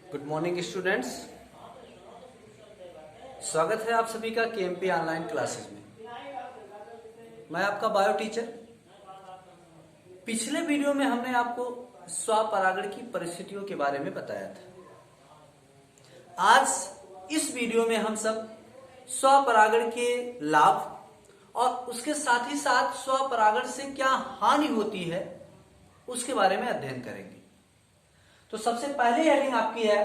Good morning students. स्वागत है आप सभी का केएमपी ऑनलाइन क्लासेस में। मैं आपका बायो टीचर। पिछले वीडियो में हमने आपको स्वपरागण की परिस्थितियों के बारे में बताया था। आज इस वीडियो में हम सब स्वपरागण के लाभ और उसके साथ ही साथ स्वपरागण से क्या हानि होती है उसके बारे में अध्ययन करेंगे। तो सबसे पहली हेडिंग आपकी है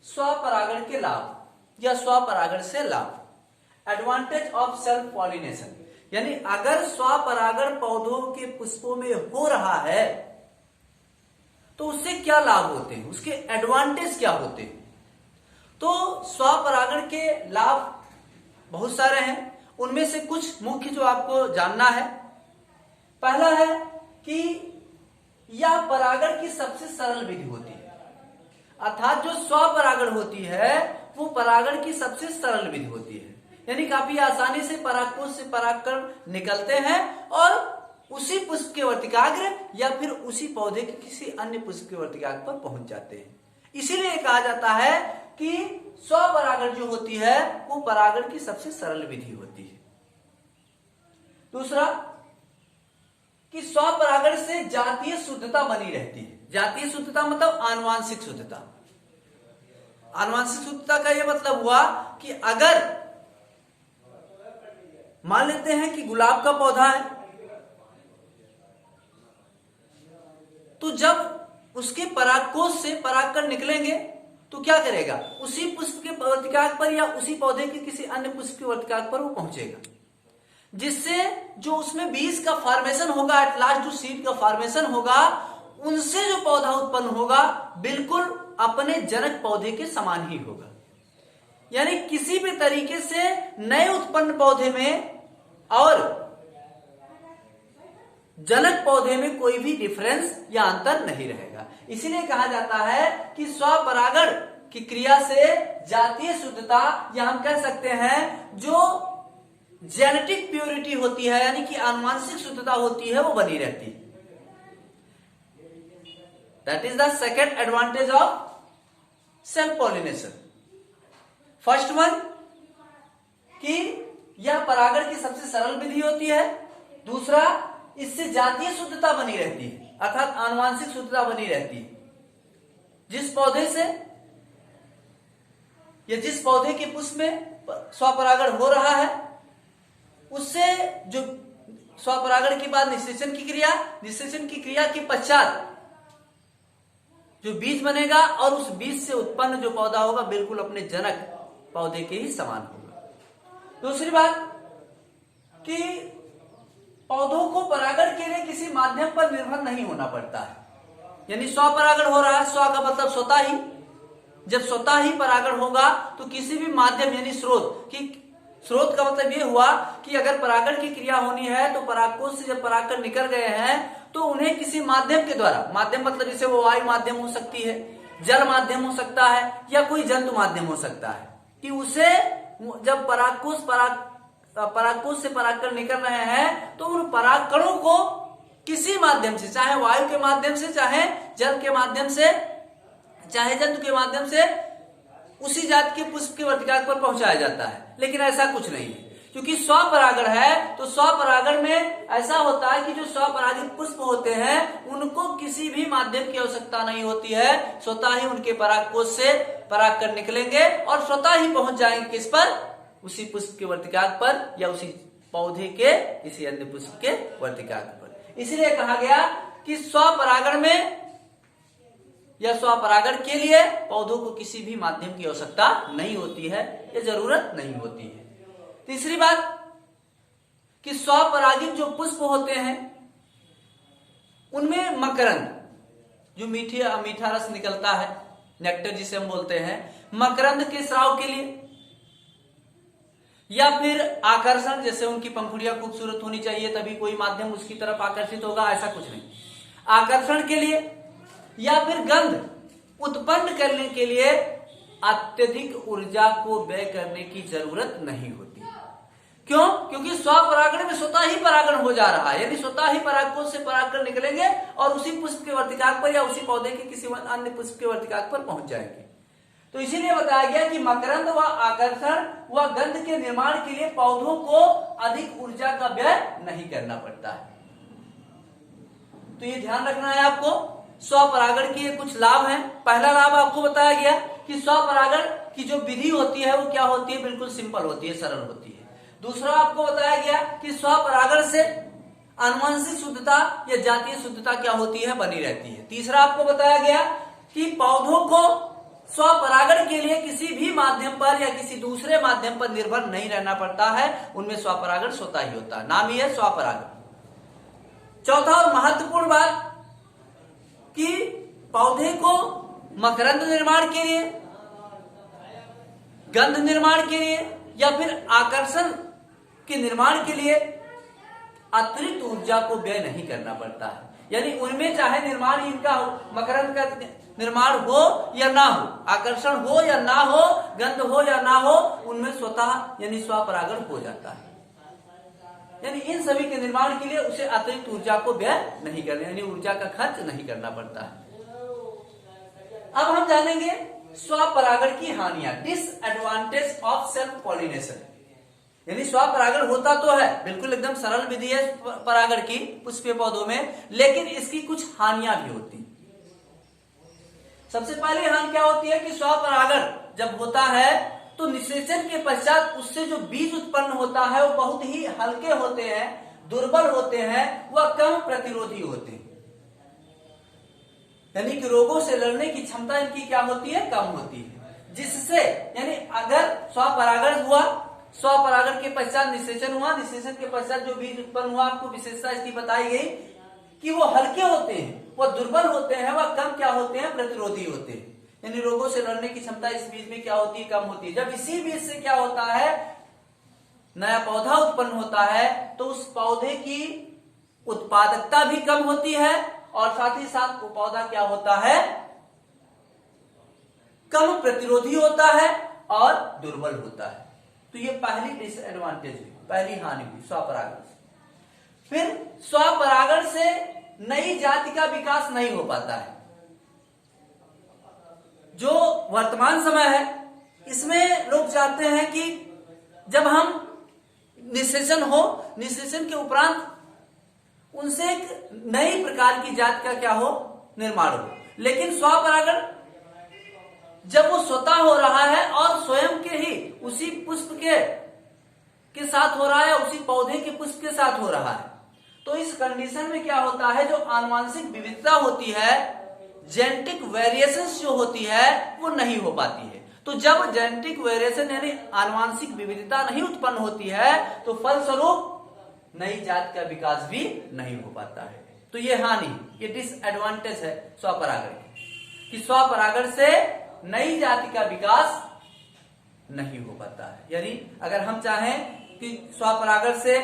स्वपरागण के लाभ या स्वपरागण से लाभ। एडवांटेज ऑफ सेल्फ पॉलिनेशन, यानी अगर स्वपरागण पौधों के पुष्पों में हो रहा है तो उससे क्या लाभ होते हैं, उसके एडवांटेज क्या होते हैं। तो स्वपरागण के लाभ बहुत सारे हैं, उनमें से कुछ मुख्य जो आपको जानना है। पहला है कि यह परागण की सबसे सरल विधि होती है, अर्थात जो स्वपरागण होती है वो परागण की सबसे सरल विधि होती है, यानी काफी आसानी से परागकोश से परागकण निकलते हैं और उसी पुष्प के वर्तिकाग्र या फिर उसी पौधे के किसी अन्य पुष्प के वर्तिकाग्र पर पहुंच जाते हैं। इसीलिए कहा जाता है कि स्वपरागण जो होती है वो परागण की सबसे सरल विधि होती है। दूसरा कि स्वपरागण से जातीय शुद्धता बनी रहती है। जातीय शुद्धता मतलब आनुवांशिक शुद्धता। आनुवांशिक शुद्धता का यह मतलब हुआ कि अगर मान लेते हैं कि गुलाब का पौधा है, तो जब उसके परागकोश से परागकण निकलेंगे तो क्या करेगा, उसी पुष्प के वर्तिकाग्र पर या उसी पौधे के किसी अन्य पुष्प के वर्तिकाग्र पर वो पहुंचेगा, जिससे जो उसमें बीज का फॉर्मेशन होगा, एट लास्ट जो सीड का फॉर्मेशन होगा, उनसे जो पौधा उत्पन्न होगा बिल्कुल अपने जनक पौधे के समान ही होगा। यानी किसी भी तरीके से नए उत्पन्न पौधे में और जनक पौधे में कोई भी डिफरेंस या अंतर नहीं रहेगा। इसीलिए कहा जाता है कि स्वपरागण की क्रिया से जातीय शुद्धता या हम कह सकते हैं जो जेनेटिक प्योरिटी होती है, यानी कि आनुवांशिक शुद्धता होती है, वो बनी रहती है। That is the second advantage of self pollination. First one कि यह परागण की सबसे सरल विधि होती है। दूसरा, इससे जातीय शुद्धता बनी रहती है, अर्थात आनुवांशिक शुद्धता बनी रहती है। जिस पौधे से या जिस पौधे के पुष्प में स्वपरागण हो रहा है उससे जो स्वपरागण के बाद निषेचन की क्रिया के पश्चात जो बीज बनेगा और उस बीज से उत्पन्न जो पौधा होगा बिल्कुल अपने जनक पौधे के ही समान होगा। दूसरी बात कि पौधों को परागण के लिए किसी माध्यम पर निर्भर नहीं होना पड़ता है, यानी स्वपरागण हो रहा है, स्व का मतलब स्वतः ही, जब स्वतः ही परागण होगा तो किसी भी माध्यम यानी स्रोत का मतलब ये हुआ कि अगर परागण की क्रिया होनी है तो परागकोश से जब परागकण निकल गए हैं तो उन्हें किसी माध्यम के द्वारा, माध्यम मतलब जैसे वो वायु माध्यम हो सकती है, जल माध्यम हो सकता है या कोई जंतु माध्यम हो सकता है, कि उसे जब परागकोश से परागकण निकल रहे हैं तो उन परागकणों को किसी माध्यम से, चाहे वायु के माध्यम से, चाहे जल के माध्यम से, चाहे जंतु के माध्यम से, उसी जात के पुष्प के वर्तिकाग्र पर पहुंचाया जाता है। लेकिन ऐसा कुछ नहीं है, क्योंकि स्वपरागण है तो स्वपरागण में ऐसा होता है कि जो स्वपरागित पुष्प होते हैं उनको किसी भी माध्यम की आवश्यकता नहीं होती है, स्वतः ही उनके परागकोश से परागकण निकलेंगे और स्वतः ही पहुंच जाएंगे किस पर, उसी पुष्प के वर्तिकाग्र पर या उसी पौधे के किसी अन्य पुष्प के वर्तिकाग्र पर। इसलिए कहा गया कि स्वपरागण में या स्वपरागण के लिए पौधों को किसी भी माध्यम की आवश्यकता नहीं होती है या जरूरत नहीं होती है। तीसरी बात कि स्वपरागित जो पुष्प होते हैं उनमें मकरंद, जो मीठा रस निकलता है, नेक्टर जिसे हम बोलते हैं, मकरंद के स्राव के लिए या फिर आकर्षण, जैसे उनकी पंखुड़ियां खूबसूरत होनी चाहिए तभी कोई माध्यम उसकी तरफ आकर्षित होगा, ऐसा कुछ नहीं, आकर्षण के लिए या फिर गंध उत्पन्न करने के लिए अत्यधिक ऊर्जा को व्यय करने की जरूरत नहीं होती, क्यों? क्योंकि स्वपरागण में स्वतः ही परागण हो जा रहा है, यानी स्वतः ही परागकोश से परागकण निकलेंगे और उसी पुष्प के वर्तिकाक पर या उसी पौधे के किसी अन्य पुष्प के वर्तिकाक पर पहुंच जाएंगे। तो इसीलिए बताया गया कि मकरंद व आकर्षण व गंध के निर्माण के लिए पौधों को अधिक ऊर्जा का व्यय नहीं करना पड़ता है। तो ये ध्यान रखना है आपको। स्वपरागण के कुछ लाभ हैं। पहला लाभ आपको बताया गया कि स्वपरागण की जो विधि होती है वो क्या होती है, बिल्कुल सिंपल होती है, सरल होती है। दूसरा आपको बताया गया कि स्वपरागण से आनुवंशिक शुद्धता या जातीय शुद्धता क्या होती है, बनी रहती है। तीसरा आपको बताया गया कि पौधों को स्वपरागण के लिए किसी भी माध्यम पर या किसी दूसरे माध्यम पर निर्भर नहीं रहना पड़ता है, उनमें स्वपरागण स्वतः ही होता है, नाम ही है स्वपरागण। चौथा और महत्वपूर्ण बात कि पौधे को मकरंद निर्माण के लिए, गंध निर्माण के लिए या फिर आकर्षण के निर्माण के लिए अतिरिक्त ऊर्जा को व्यय नहीं करना पड़ता है। यानी उनमें चाहे निर्माण इनका हो, मकरंद का निर्माण हो या ना हो, आकर्षण हो या ना हो, गंध हो या ना हो, उनमें स्वतः यानी स्वपरागण हो जाता है। यानी इन सभी के निर्माण के लिए उसे अतिरिक्त ऊर्जा को व्यय नहीं करना, यानी ऊर्जा का खर्च नहीं करना पड़ता है। अब हम जानेंगे स्वपरागण की हानियां, डिसएडवांटेज ऑफ सेल्फ पॉलिनेशन। यानी स्वपरागण होता तो है, बिल्कुल एकदम सरल विधि है परागण की पुष्पीय पौधों में, लेकिन इसकी कुछ हानियां भी होती। सबसे पहली हानि क्या होती है कि स्वपरागण जब होता है तो निषेचन के पश्चात उससे जो बीज उत्पन्न होता है वो बहुत ही हल्के होते हैं, दुर्बल होते हैं, वह कम प्रतिरोधी होते हैं। यानी कि रोगों से लड़ने की क्षमता इनकी क्या होती है, कम होती है। जिससे यानी अगर स्वपरागण हुआ, स्वपरागण के पश्चात निषेचन हुआ, निषेचन के पश्चात जो बीज उत्पन्न हुआ, आपको विशेषता इसकी बताई गई कि वो हल्के होते हैं, वो दुर्बल होते हैं, वह कम क्या होते हैं, प्रतिरोधी होते हैं। यानी रोगों से लड़ने की क्षमता इस बीज में क्या होती है, कम होती है। जब इसी बीज से क्या होता है, नया पौधा उत्पन्न होता है, तो उस पौधे की उत्पादकता भी कम होती है और साथ ही साथ वो पौधा क्या होता है, कम प्रतिरोधी होता है और दुर्बल होता है। तो ये पहली डिसएडवांटेज हुई, पहली हानि हुई स्वपरागण से। फिर स्वपरागण से नई जाति का विकास नहीं हो पाता है। जो वर्तमान समय है इसमें लोग चाहते हैं कि जब हम निषेचन हो, निषेचन के उपरांत उनसे एक नई प्रकार की जात का क्या हो, निर्माण हो। लेकिन स्वपरागण जब वो स्वतः हो रहा है और स्वयं के ही उसी पुष्प के साथ हो रहा है, उसी पौधे के पुष्प के साथ हो रहा है, तो इस कंडीशन में क्या होता है, जो आनुवंशिक विविधता होती है, जेनेटिक वेरिएशंस जो होती है, वो नहीं हो पाती है। तो जब जेनेटिक वेरिएशन यानी आनुवंशिक विविधता नहीं उत्पन्न होती है, तो फलस्वरूप नई जात का विकास भी नहीं हो पाता है। तो ये हानि, ये डिसएडवांटेज है स्वपरागण की, स्वपरागण से नई जाति का विकास नहीं हो पाता है। यानी अगर हम चाहें कि स्वपरागण से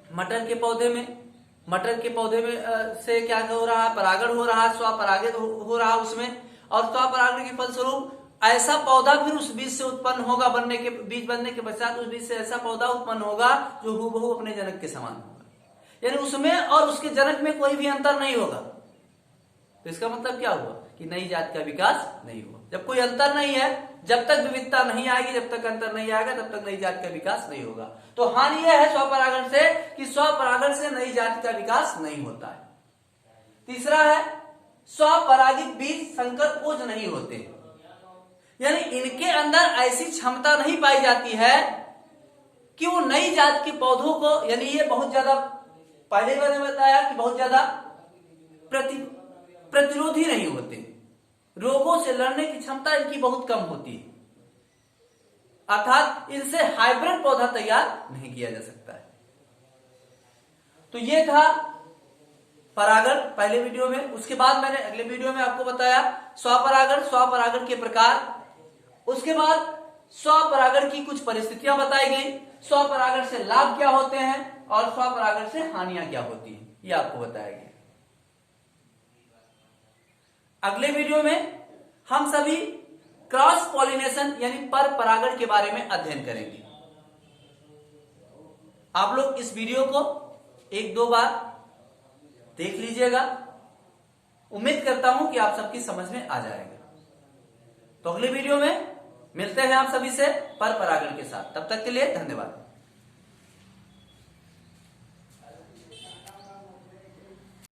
मटर के पौधे में से क्या हो रहा है, परागण हो रहा है, स्वपरागित हो रहा है उसमें, और स्वपरागण के फलस्वरूप ऐसा पौधा फिर उस बीज से उत्पन्न होगा, बीज बनने के पश्चात उस बीज से ऐसा पौधा उत्पन्न होगा जो हूबहू अपने जनक के समान होगा। यानी उसमें और उसके जनक में कोई भी अंतर नहीं होगा। तो इसका मतलब क्या हुआ कि नई जात का विकास नहीं हुआ। जब कोई अंतर नहीं है, जब तक विविधता नहीं आएगी, जब तक अंतर नहीं आएगा, तब तक नई जात का विकास नहीं होगा। तो हानि यह है स्वपरागण से कि स्वपरागण से नई जाति का विकास नहीं होता है। तीसरा है स्वपरागित बीज संकर ओज नहीं होते, यानी इनके अंदर ऐसी क्षमता नहीं पाई जाती है कि वो नई जात के पौधों को, यानी ये बहुत ज्यादा, पहले मैंने बताया कि बहुत ज्यादा प्रतिरोधी नहीं होते, रोगों से लड़ने की क्षमता इनकी बहुत कम होती है, अर्थात इनसे हाइब्रिड पौधा तैयार नहीं किया जा सकता है। तो ये था परागण पहले वीडियो में। उसके बाद मैंने अगले वीडियो में आपको बताया स्वपरागण के प्रकार, उसके बाद स्वपरागण की कुछ परिस्थितियां बताई गई, स्वपरागण से लाभ क्या होते हैं और स्वपरागण से हानियां क्या होती हैं, ये आपको बताया गया। अगले वीडियो में हम सभी क्रॉस पॉलिनेशन यानी पर परागण के बारे में अध्ययन करेंगे। आप लोग इस वीडियो को एक दो बार देख लीजिएगा। उम्मीद करता हूं कि आप सबकी समझ में आ जाएगा। तो अगले वीडियो में मिलते हैं आप सभी से पर परागण के साथ। तब तक के लिए धन्यवाद।